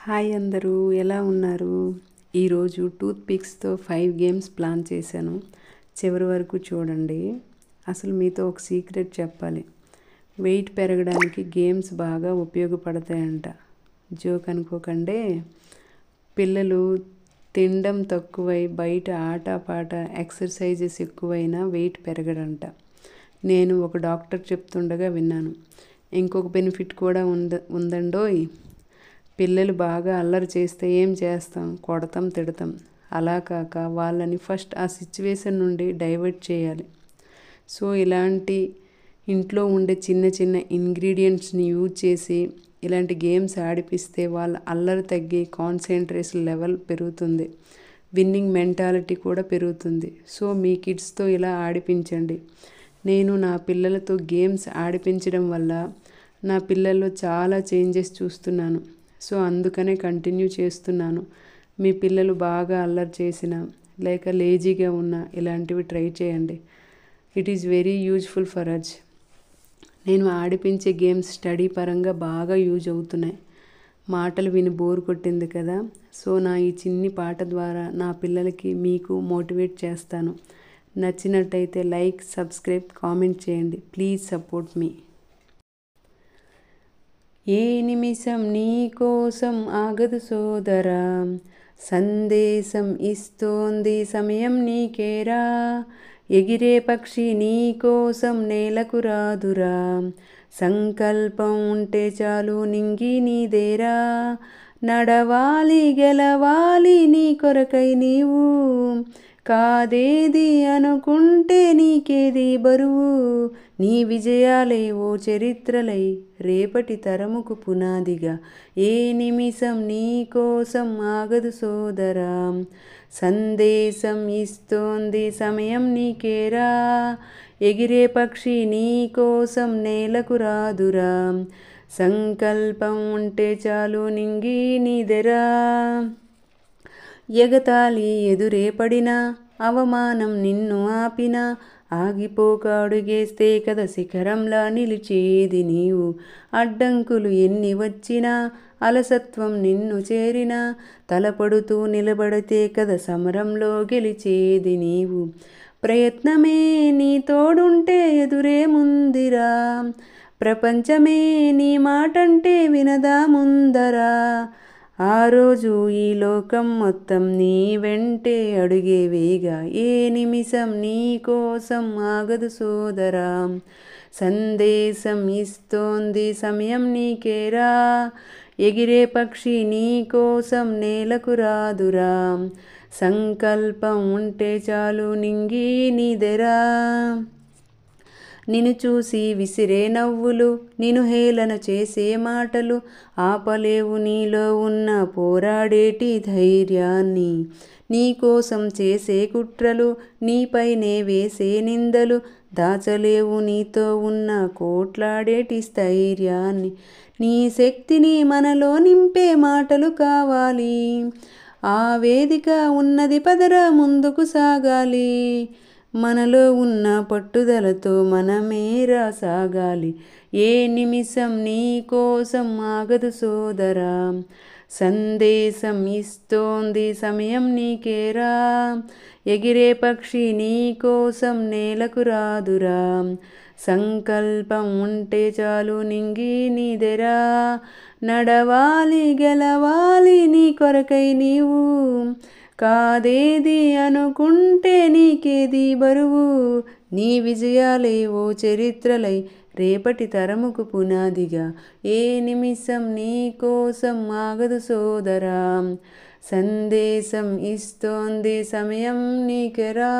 Hi అందరూ, ఎలా ఉన్నారు? ఈరోజు టూత్ పిక్స్తో 5 గేమ్స్ ప్లాన్ చేశాను. చివరి వరకు చూడండి. అసలు మీతో ఒక సీక్రెట్ చెప్పాలి. వెయిట్ పెరగడానికి గేమ్స్ బాగా ఉపయోగపడతాయంట. జోక్ అనుకోకండి. పిల్లలు తినడం తక్కువై బయట ఆటపాట ఎక్సర్సైజెస్ ఎక్కువైనా వెయిట్ పెరగడంట. నేను ఒక డాక్టర్ చెప్తుండగా విన్నాను. ఇంకొక బెనిఫిట్ కూడా ఉందండోయ్. పిల్లలు బాగా అల్లరి చేస్తే ఏం చేస్తాం? కొడతాం, తిడతాం. అలా కాక వాళ్ళని ఫస్ట్ ఆ సిచ్యువేషన్ నుండి డైవర్ట్ చేయాలి. సో ఇలాంటి ఇంట్లో ఉండే చిన్న చిన్న ఇంగ్రీడియంట్స్ని యూజ్ చేసి ఇలాంటి గేమ్స్ ఆడిపిస్తే వాళ్ళ అల్లరి తగ్గి కాన్సంట్రేషన్ లెవెల్ పెరుగుతుంది. విన్నింగ్ మెంటాలిటీ కూడా పెరుగుతుంది. సో మీ కిడ్స్తో ఇలా ఆడిపించండి. నేను నా పిల్లలతో గేమ్స్ ఆడిపించడం వల్ల నా పిల్లల్లో చాలా చేంజెస్ చూస్తున్నాను. సో అందుకనే కంటిన్యూ చేస్తున్నాను. మీ పిల్లలు బాగా అల్లరి చేసినా లేక లేజీగా ఉన్నా ఇలాంటివి ట్రై చేయండి. It is very useful for us. నేను ఆడిపించే గేమ్స్ స్టడీ పరంగా బాగా యూజ్ అవుతున్నాయి. మాటలు విని బోర్ కొట్టింది కదా. సో నా ఈ చిన్ని పాట ద్వారా నా పిల్లలకి మీకు మోటివేట్ చేస్తాను. నచ్చినట్టయితే లైక్, సబ్స్క్రైబ్, కామెంట్ చేయండి. ప్లీజ్ సపోర్ట్ మీ. ఏ నిమిషం నీ కోసం ఆగదు సోదరా, సందేశం ఇస్తోంది సమయం నీకేరా. ఎగిరే పక్షి నీ కోసం నేలకు రాదురా, సంకల్పం ఉంటే చాలు నింగి నీదేరా. నడవాలి గెలవాలి నీ కొరకై నీవు, కాదేది అనుకుంటే నీకేది బరువు. నీ విజయాలై ఓ చరిత్రలై రేపటి తరముకు పునాదిగా. ఏ నిమిషం నీ కోసం ఆగదు సోదరా, సందేశం ఇస్తోంది సమయం నీకేరా. ఎగిరే పక్షి నీ కోసం నేలకు రాదురా, సంకల్పం ఉంటే చాలు నింగి నీదెరా. ఎగతాళి ఎదురేపడినా, అవమానం నిన్ను ఆపినా, ఆగిపోక అడుగేస్తే కదా శిఖరంలా నిలిచేది నీవు. అడ్డంకులు ఎన్ని వచ్చినా, అలసత్వం నిన్ను చేరినా, తలపడుతూ నిలబడితే కదా సమరంలో గెలిచేది నీవు. ప్రయత్నమే నీ తోడుంటే ఎదురేముందిరా, ప్రపంచమే నీ మాటంటే వినదా ముందరా. ఆ రోజు ఈ లోకం మొత్తం నీ వెంటే అడుగేవేగా. ఏ నిమిషం నీ కోసం ఆగదు సోదరా, సందేశం ఇస్తోంది సమయం నీకేరా. ఎగిరే పక్షి నీ కోసం నేలకు రాదురా, సంకల్పం ఉంటే చాలు నింగి నీదెరా. నిన్ను చూసి విసిరే నవ్వులు, నిన్ను హేళన చేసే మాటలు, ఆపలేవు నీలో ఉన్న పోరాడేటి ధైర్యాన్ని. నీ కోసం చేసే కుట్రలు, నీపైనే వేసే నిందలు, దాచలేవు నీతో ఉన్న కోట్లాడేటి స్థైర్యాన్ని. నీ శక్తిని మనలో నింపే మాటలు కావాలి, ఆ వేదిక ఉన్నది పదరా ముందుకు సాగాలి. మనలో ఉన్న పట్టుదలతో మనమేరా సాగాలి. ఏ నిమిషం నీ కోసం ఆగదు సోదరా, సందేశం ఇస్తోంది సమయం నీకేరా. ఎగిరే పక్షి నీ కోసం నేలకు రాదురా, సంకల్పం ఉంటే చాలు నింగి నీదెరా. నడవాలి గెలవాలి నీ కొరకై నీవు, కాదేది అనుకుంటే నీకేది బరువు. నీ విజయాలై ఓ చరిత్రలై రేపటి తరముకు పునాదిగా. ఏ నిమిషం నీ కోసం ఆగదు సోదరా, సందేశం ఇస్తోంది సమయం నీకెరా.